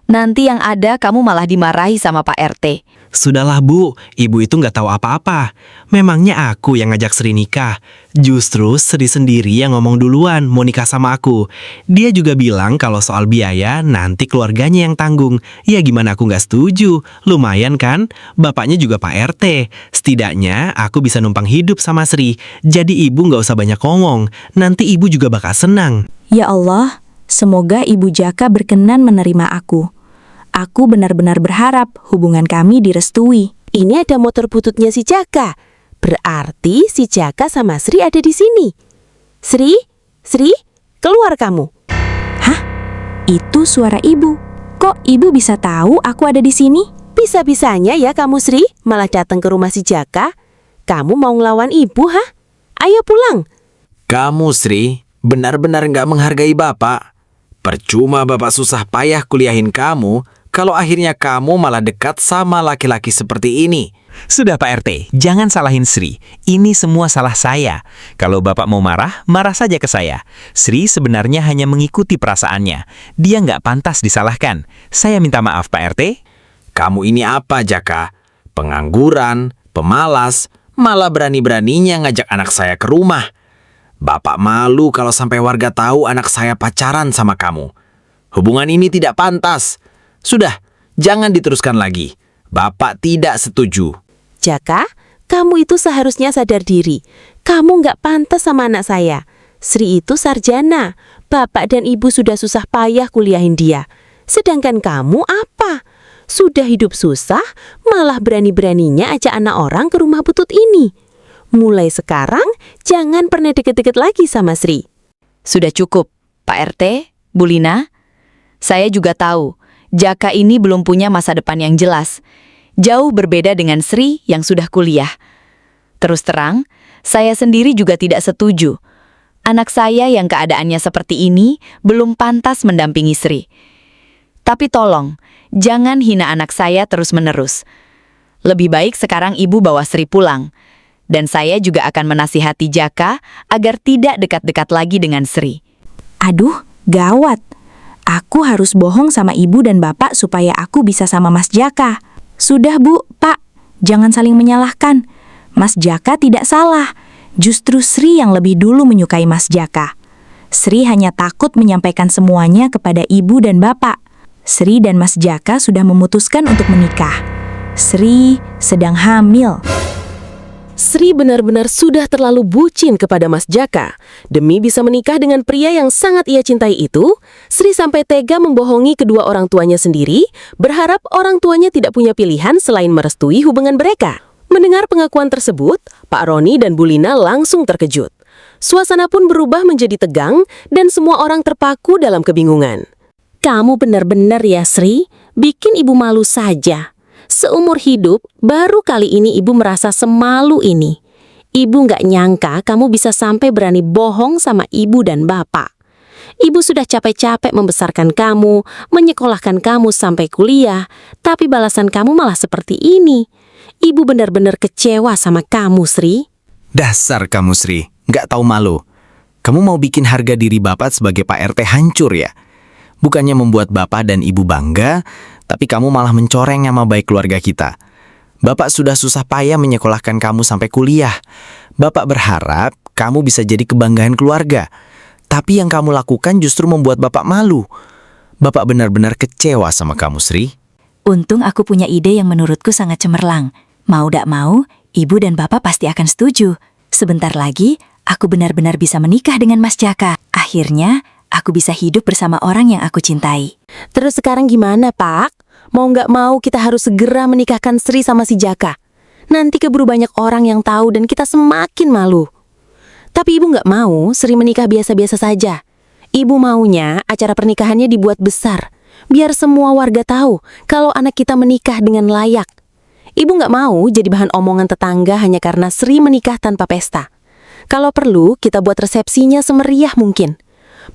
Nanti yang ada kamu malah dimarahi sama Pak RT. Sudahlah Bu, ibu itu nggak tahu apa-apa. Memangnya aku yang ngajak Sri nikah. Justru Sri sendiri yang ngomong duluan mau nikah sama aku. Dia juga bilang kalau soal biaya nanti keluarganya yang tanggung. Ya gimana aku nggak setuju. Lumayan kan? Bapaknya juga Pak RT. Setidaknya aku bisa numpang hidup sama Sri. Jadi ibu nggak usah banyak ngomong. Nanti ibu juga bakal senang. Ya Allah, semoga Ibu Jaka berkenan menerima aku. Aku benar-benar berharap hubungan kami direstui. Ini ada motor bututnya si Jaka. Berarti si Jaka sama Sri ada di sini. Sri, keluar kamu. Hah? Itu suara ibu. Kok ibu bisa tahu aku ada di sini? Bisa-bisanya ya kamu Sri malah datang ke rumah si Jaka. Kamu mau ngelawan ibu, hah? Ayo pulang. Kamu, Sri, benar-benar nggak menghargai Bapak. Percuma Bapak susah payah kuliahin kamu, kalau akhirnya kamu malah dekat sama laki-laki seperti ini. Sudah Pak RT, jangan salahin Sri. Ini semua salah saya. Kalau Bapak mau marah, marah saja ke saya. Sri sebenarnya hanya mengikuti perasaannya. Dia nggak pantas disalahkan. Saya minta maaf Pak RT. Kamu ini apa, Jaka? Pengangguran, pemalas, malah berani-beraninya ngajak anak saya ke rumah. Bapak malu kalau sampai warga tahu anak saya pacaran sama kamu. Hubungan ini tidak pantas. Sudah, jangan diteruskan lagi. Bapak tidak setuju. Jaka, kamu itu seharusnya sadar diri. Kamu nggak pantas sama anak saya. Sri itu sarjana. Bapak dan ibu sudah susah payah kuliahin dia. Sedangkan kamu apa? Sudah hidup susah, malah berani-beraninya ajak anak orang ke rumah butut ini. Mulai sekarang, jangan pernah deket-deket lagi sama Sri. Sudah cukup, Pak RT, Bu Lina. Saya juga tahu, Jaka ini belum punya masa depan yang jelas. Jauh berbeda dengan Sri yang sudah kuliah. Terus terang, saya sendiri juga tidak setuju. Anak saya yang keadaannya seperti ini belum pantas mendampingi Sri. Tapi tolong, jangan hina anak saya terus-menerus. Lebih baik sekarang ibu bawa Sri pulang. Dan saya juga akan menasihati Jaka agar tidak dekat-dekat lagi dengan Sri. Aduh, gawat. Aku harus bohong sama ibu dan bapak supaya aku bisa sama Mas Jaka. Sudah Bu, Pak, jangan saling menyalahkan. Mas Jaka tidak salah. Justru Sri yang lebih dulu menyukai Mas Jaka. Sri hanya takut menyampaikan semuanya kepada ibu dan bapak. Sri dan Mas Jaka sudah memutuskan untuk menikah. Sri sedang hamil. Sri benar-benar sudah terlalu bucin kepada Mas Jaka. Demi bisa menikah dengan pria yang sangat ia cintai itu, Sri sampai tega membohongi kedua orang tuanya sendiri, berharap orang tuanya tidak punya pilihan selain merestui hubungan mereka. Mendengar pengakuan tersebut, Pak Roni dan Bu Lina langsung terkejut. Suasana pun berubah menjadi tegang dan semua orang terpaku dalam kebingungan. Kamu benar-benar ya Sri, bikin ibu malu saja. Seumur hidup, baru kali ini ibu merasa semalu ini. Ibu nggak nyangka kamu bisa sampai berani bohong sama ibu dan bapak. Ibu sudah capek-capek membesarkan kamu, menyekolahkan kamu sampai kuliah, tapi balasan kamu malah seperti ini. Ibu benar-benar kecewa sama kamu, Sri. Dasar kamu, Sri. Nggak tahu malu. Kamu mau bikin harga diri Bapak sebagai Pak RT hancur ya? Bukannya membuat Bapak dan Ibu bangga, tapi kamu malah mencoreng nama baik keluarga kita. Bapak sudah susah payah menyekolahkan kamu sampai kuliah. Bapak berharap kamu bisa jadi kebanggaan keluarga. Tapi yang kamu lakukan justru membuat Bapak malu. Bapak benar-benar kecewa sama kamu, Sri. Untung aku punya ide yang menurutku sangat cemerlang. Mau tak mau, ibu dan bapak pasti akan setuju. Sebentar lagi, aku benar-benar bisa menikah dengan Mas Jaka. Akhirnya, aku bisa hidup bersama orang yang aku cintai. Terus sekarang gimana, Pak? Mau nggak mau kita harus segera menikahkan Sri sama si Jaka. Nanti keburu banyak orang yang tahu dan kita semakin malu. Tapi ibu nggak mau Sri menikah biasa-biasa saja. Ibu maunya acara pernikahannya dibuat besar, biar semua warga tahu kalau anak kita menikah dengan layak. Ibu nggak mau jadi bahan omongan tetangga hanya karena Sri menikah tanpa pesta. Kalau perlu, kita buat resepsinya semeriah mungkin.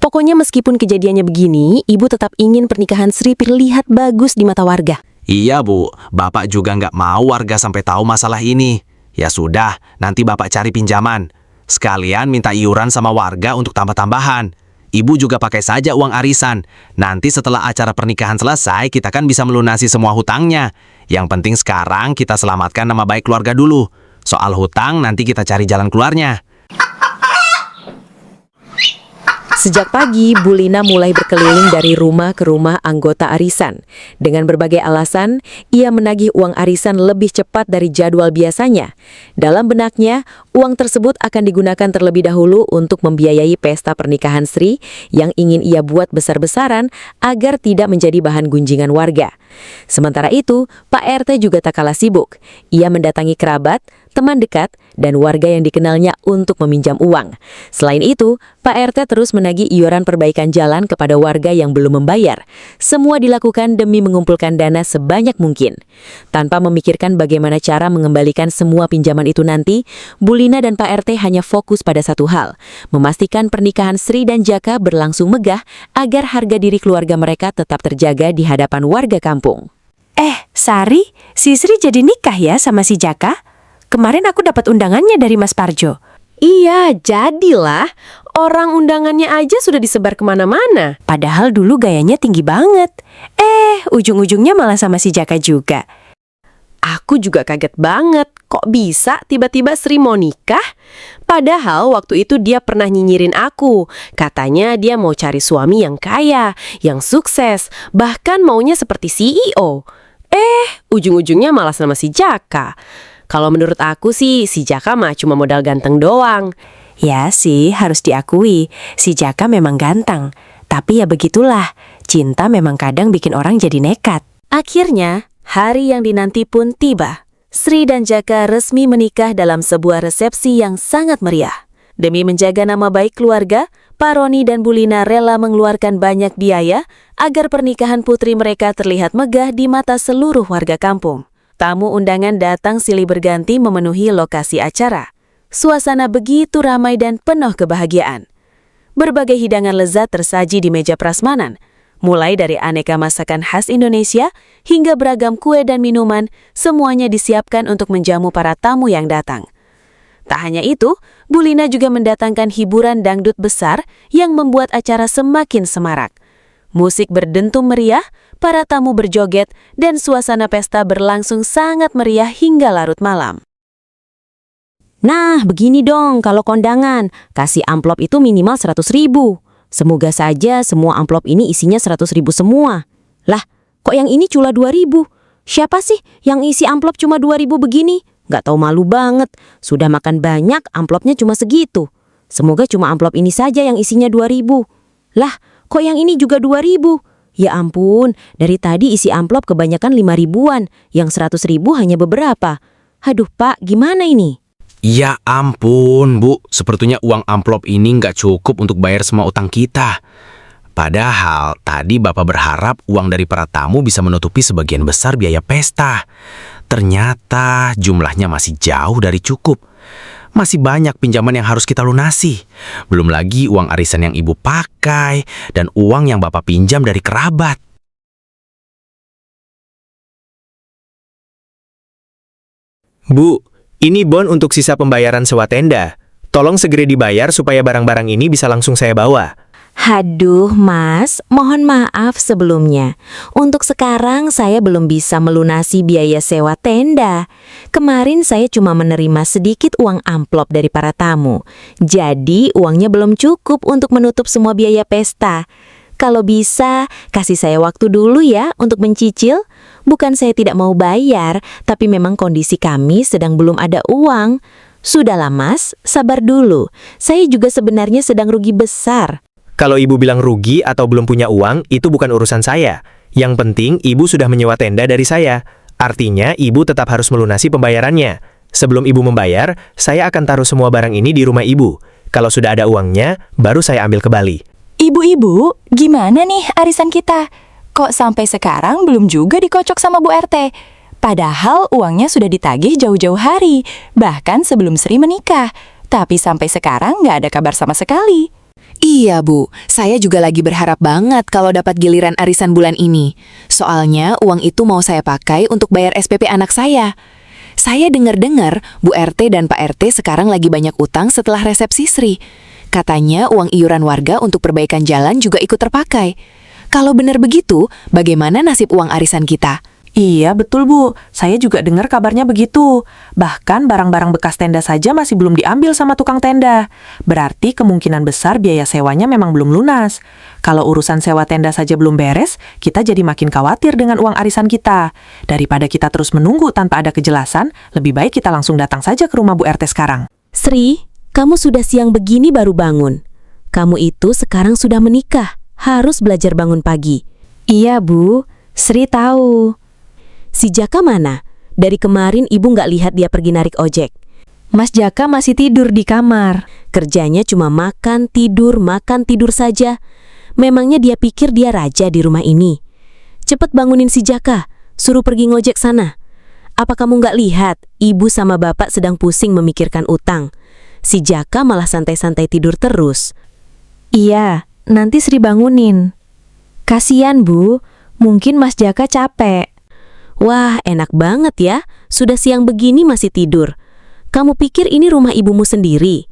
Pokoknya meskipun kejadiannya begini, ibu tetap ingin pernikahan Sri terlihat bagus di mata warga. Iya Bu, Bapak juga nggak mau warga sampai tahu masalah ini. Ya sudah, nanti Bapak cari pinjaman. Sekalian minta iuran sama warga untuk tambah-tambahan. Ibu juga pakai saja uang arisan. Nanti setelah acara pernikahan selesai, kita kan bisa melunasi semua hutangnya. Yang penting sekarang kita selamatkan nama baik keluarga dulu. Soal hutang nanti kita cari jalan keluarnya. Sejak pagi, Bu Lina mulai berkeliling dari rumah ke rumah anggota arisan. Dengan berbagai alasan, ia menagih uang arisan lebih cepat dari jadwal biasanya. Dalam benaknya, uang tersebut akan digunakan terlebih dahulu untuk membiayai pesta pernikahan Sri yang ingin ia buat besar-besaran agar tidak menjadi bahan gunjingan warga. Sementara itu, Pak RT juga tak kalah sibuk. Ia mendatangi kerabat, teman dekat, dan warga yang dikenalnya untuk meminjam uang. Selain itu, Pak RT terus menagih iuran perbaikan jalan kepada warga yang belum membayar. Semua dilakukan demi mengumpulkan dana sebanyak mungkin. Tanpa memikirkan bagaimana cara mengembalikan semua pinjaman itu nanti, Bu Lina dan Pak RT hanya fokus pada satu hal, memastikan pernikahan Sri dan Jaka berlangsung megah agar harga diri keluarga mereka tetap terjaga di hadapan warga kampung. Sari, si Sri jadi nikah ya sama si Jaka? Kemarin aku dapat undangannya dari Mas Parjo. Iya, jadilah. Orang undangannya aja sudah disebar kemana-mana. Padahal dulu gayanya tinggi banget. Ujung-ujungnya malah sama si Jaka juga. Aku juga kaget banget. Kok bisa tiba-tiba Sri mau nikah? Padahal waktu itu dia pernah nyinyirin aku. Katanya dia mau cari suami yang kaya, yang sukses, bahkan maunya seperti CEO. Ujung-ujungnya malah sama si Jaka. Kalau menurut aku sih, si Jaka mah cuma modal ganteng doang. Ya sih, harus diakui, si Jaka memang ganteng. Tapi ya begitulah, cinta memang kadang bikin orang jadi nekat. Akhirnya, hari yang dinanti pun tiba. Sri dan Jaka resmi menikah dalam sebuah resepsi yang sangat meriah. Demi menjaga nama baik keluarga, Pak Roni dan Bu Lina rela mengeluarkan banyak biaya agar pernikahan putri mereka terlihat megah di mata seluruh warga kampung. Tamu undangan datang silih berganti memenuhi lokasi acara. Suasana begitu ramai dan penuh kebahagiaan. Berbagai hidangan lezat tersaji di meja prasmanan. Mulai dari aneka masakan khas Indonesia hingga beragam kue dan minuman, semuanya disiapkan untuk menjamu para tamu yang datang. Tak hanya itu, Bu Lina juga mendatangkan hiburan dangdut besar yang membuat acara semakin semarak. Musik berdentum meriah, para tamu berjoget, dan suasana pesta berlangsung sangat meriah hingga larut malam. Nah, begini dong kalau kondangan, kasih amplop itu minimal 100.000. Semoga saja semua amplop ini isinya 100.000 semua. Lah, kok yang ini cula 2.000? Siapa sih yang isi amplop cuma 2.000 begini? Gak tahu malu banget, sudah makan banyak amplopnya cuma segitu. Semoga cuma amplop ini saja yang isinya 2.000. Lah, kok yang ini juga 2.000? Ya ampun, dari tadi isi amplop kebanyakan 5.000-an, yang 100.000 hanya beberapa. Aduh Pak, gimana ini? Ya ampun, Bu. Sepertinya uang amplop ini nggak cukup untuk bayar semua utang kita. Padahal tadi Bapak berharap uang dari para tamu bisa menutupi sebagian besar biaya pesta. Ternyata jumlahnya masih jauh dari cukup. Masih banyak pinjaman yang harus kita lunasi. Belum lagi uang arisan yang Ibu pakai dan uang yang Bapak pinjam dari kerabat. Bu, ini bon untuk sisa pembayaran sewa tenda. Tolong segera dibayar supaya barang-barang ini bisa langsung saya bawa. Haduh Mas, mohon maaf sebelumnya. Untuk sekarang saya belum bisa melunasi biaya sewa tenda. Kemarin saya cuma menerima sedikit uang amplop dari para tamu. Jadi uangnya belum cukup untuk menutup semua biaya pesta. Kalau bisa, kasih saya waktu dulu ya untuk mencicil. Bukan saya tidak mau bayar, tapi memang kondisi kami sedang belum ada uang. Sudahlah Mas, sabar dulu. Saya juga sebenarnya sedang rugi besar. Kalau Ibu bilang rugi atau belum punya uang, itu bukan urusan saya. Yang penting Ibu sudah menyewa tenda dari saya. Artinya Ibu tetap harus melunasi pembayarannya. Sebelum Ibu membayar, saya akan taruh semua barang ini di rumah Ibu. Kalau sudah ada uangnya, baru saya ambil kembali. Ibu-ibu, gimana nih arisan kita? Kok sampai sekarang belum juga dikocok sama Bu RT? Padahal uangnya sudah ditagih jauh-jauh hari, bahkan sebelum Sri menikah. Tapi sampai sekarang nggak ada kabar sama sekali. Iya, Bu. Saya juga lagi berharap banget kalau dapat giliran arisan bulan ini. Soalnya uang itu mau saya pakai untuk bayar SPP anak saya. Saya dengar-dengar Bu RT dan Pak RT sekarang lagi banyak utang setelah resepsi Sri. Katanya uang iuran warga untuk perbaikan jalan juga ikut terpakai. Kalau benar begitu, bagaimana nasib uang arisan kita? Iya, betul Bu. Saya juga dengar kabarnya begitu. Bahkan barang-barang bekas tenda saja masih belum diambil sama tukang tenda. Berarti kemungkinan besar biaya sewanya memang belum lunas. Kalau urusan sewa tenda saja belum beres, kita jadi makin khawatir dengan uang arisan kita. Daripada kita terus menunggu tanpa ada kejelasan, lebih baik kita langsung datang saja ke rumah Bu RT sekarang. Sri, kamu sudah siang begini baru bangun. Kamu itu sekarang sudah menikah, harus belajar bangun pagi. Iya, Bu. Sri tahu. Si Jaka mana? Dari kemarin ibu nggak lihat dia pergi narik ojek. Mas Jaka masih tidur di kamar. Kerjanya cuma makan, tidur saja. Memangnya dia pikir dia raja di rumah ini? Cepet bangunin si Jaka, suruh pergi ngojek sana. Apa kamu nggak lihat, ibu sama bapak sedang pusing memikirkan utang. Si Jaka malah santai-santai tidur terus. Iya, nanti Sri bangunin. Kasian, Bu. Mungkin Mas Jaka capek. Wah, enak banget ya. Sudah siang begini masih tidur. Kamu pikir ini rumah ibumu sendiri?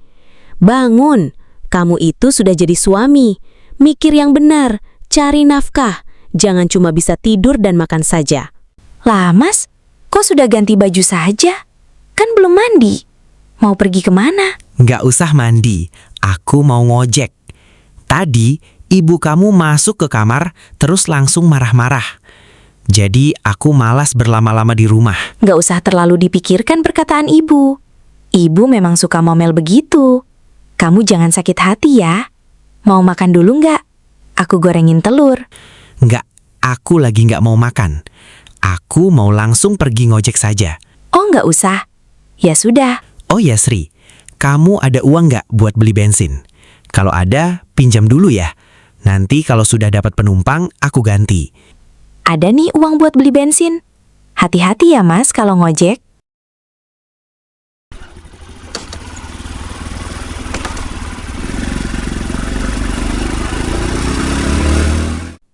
Bangun. Kamu itu sudah jadi suami. Mikir yang benar. Cari nafkah. Jangan cuma bisa tidur dan makan saja. Lah, Mas, kok sudah ganti baju saja? Kan belum mandi. Mau pergi kemana? Nggak usah mandi, aku mau ngojek. Tadi, ibu kamu masuk ke kamar, terus langsung marah-marah. Jadi, aku malas berlama-lama di rumah. Nggak usah terlalu dipikirkan perkataan ibu. Ibu memang suka ngomel begitu. Kamu jangan sakit hati ya. Mau makan dulu nggak? Aku gorengin telur. Nggak, aku lagi nggak mau makan. Aku mau langsung pergi ngojek saja. Oh, nggak usah. Ya sudah. Oh ya Sri, kamu ada uang nggak buat beli bensin? Kalau ada, pinjam dulu ya. Nanti kalau sudah dapat penumpang, aku ganti. Ada nih uang buat beli bensin. Hati-hati ya Mas kalau ngojek.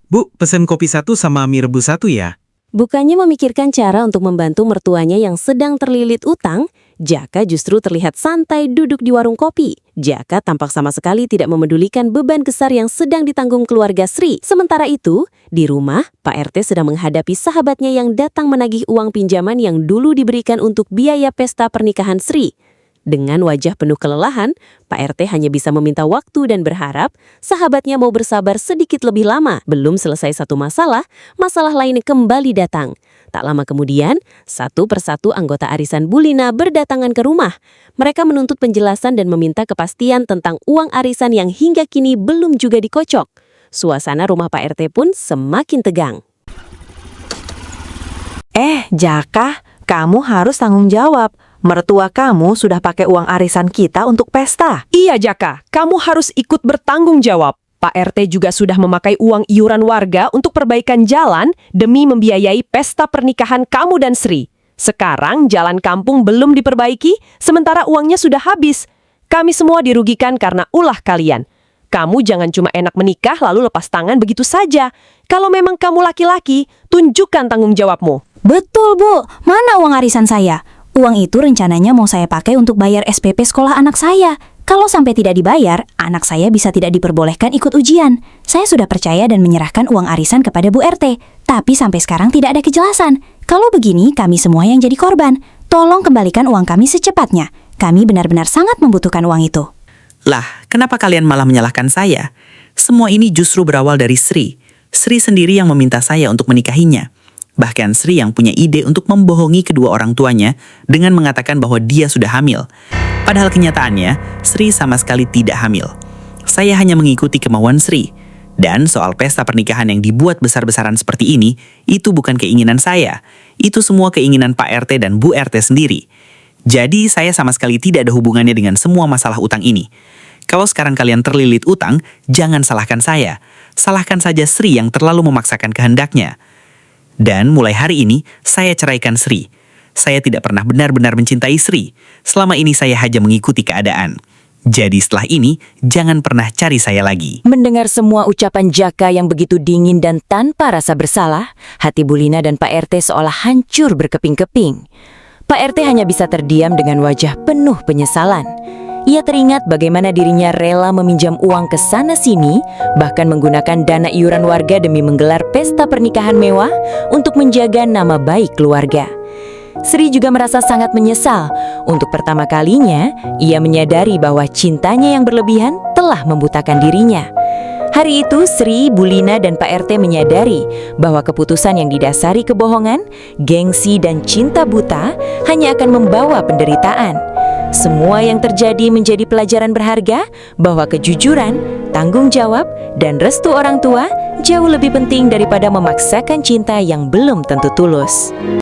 Bu, pesen kopi 1 sama mie rebus 1 ya. Bukannya memikirkan cara untuk membantu mertuanya yang sedang terlilit utang, Jaka justru terlihat santai duduk di warung kopi. Jaka tampak sama sekali tidak memedulikan beban besar yang sedang ditanggung keluarga Sri. Sementara itu, di rumah, Pak RT sedang menghadapi sahabatnya yang datang menagih uang pinjaman yang dulu diberikan untuk biaya pesta pernikahan Sri. Dengan wajah penuh kelelahan, Pak RT hanya bisa meminta waktu dan berharap sahabatnya mau bersabar sedikit lebih lama. Belum selesai satu masalah, masalah lain kembali datang. Tak lama kemudian, satu persatu anggota arisan Bulina berdatangan ke rumah. Mereka menuntut penjelasan dan meminta kepastian tentang uang arisan yang hingga kini belum juga dikocok. Suasana rumah Pak RT pun semakin tegang. Jaka, kamu harus tanggung jawab. Mertua kamu sudah pakai uang arisan kita untuk pesta. Iya Jaka, kamu harus ikut bertanggung jawab. Pak RT juga sudah memakai uang iuran warga untuk perbaikan jalan demi membiayai pesta pernikahan kamu dan Sri. Sekarang jalan kampung belum diperbaiki, sementara uangnya sudah habis. Kami semua dirugikan karena ulah kalian. Kamu jangan cuma enak menikah lalu lepas tangan begitu saja. Kalau memang kamu laki-laki, tunjukkan tanggung jawabmu. Betul, Bu. Mana uang arisan saya? Uang itu rencananya mau saya pakai untuk bayar SPP sekolah anak saya. Kalau sampai tidak dibayar, anak saya bisa tidak diperbolehkan ikut ujian. Saya sudah percaya dan menyerahkan uang arisan kepada Bu RT. Tapi sampai sekarang tidak ada kejelasan. Kalau begini, kami semua yang jadi korban. Tolong kembalikan uang kami secepatnya. Kami benar-benar sangat membutuhkan uang itu. Lah, kenapa kalian malah menyalahkan saya? Semua ini justru berawal dari Sri. Sri sendiri yang meminta saya untuk menikahinya. Bahkan Sri yang punya ide untuk membohongi kedua orang tuanya dengan mengatakan bahwa dia sudah hamil. Padahal kenyataannya, Sri sama sekali tidak hamil. Saya hanya mengikuti kemauan Sri. Dan soal pesta pernikahan yang dibuat besar-besaran seperti ini, itu bukan keinginan saya. Itu semua keinginan Pak RT dan Bu RT sendiri. Jadi saya sama sekali tidak ada hubungannya dengan semua masalah utang ini. Kalau sekarang kalian terlilit utang, jangan salahkan saya. Salahkan saja Sri yang terlalu memaksakan kehendaknya. Dan mulai hari ini, saya ceraikan Sri. Saya tidak pernah benar-benar mencintai Sri. Selama ini saya hanya mengikuti keadaan. Jadi setelah ini, jangan pernah cari saya lagi. Mendengar semua ucapan Jaka yang begitu dingin dan tanpa rasa bersalah, hati Bulina dan Pak RT seolah hancur berkeping-keping. Pak RT hanya bisa terdiam dengan wajah penuh penyesalan. Ia teringat bagaimana dirinya rela meminjam uang ke sana-sini, bahkan menggunakan dana iuran warga demi menggelar pesta pernikahan mewah untuk menjaga nama baik keluarga. Sri juga merasa sangat menyesal. Untuk pertama kalinya, ia menyadari bahwa cintanya yang berlebihan telah membutakan dirinya. Hari itu, Sri, Bulina, dan Pak RT menyadari bahwa keputusan yang didasari kebohongan, gengsi, dan cinta buta hanya akan membawa penderitaan. Semua yang terjadi menjadi pelajaran berharga bahwa kejujuran, tanggung jawab, dan restu orang tua jauh lebih penting daripada memaksakan cinta yang belum tentu tulus.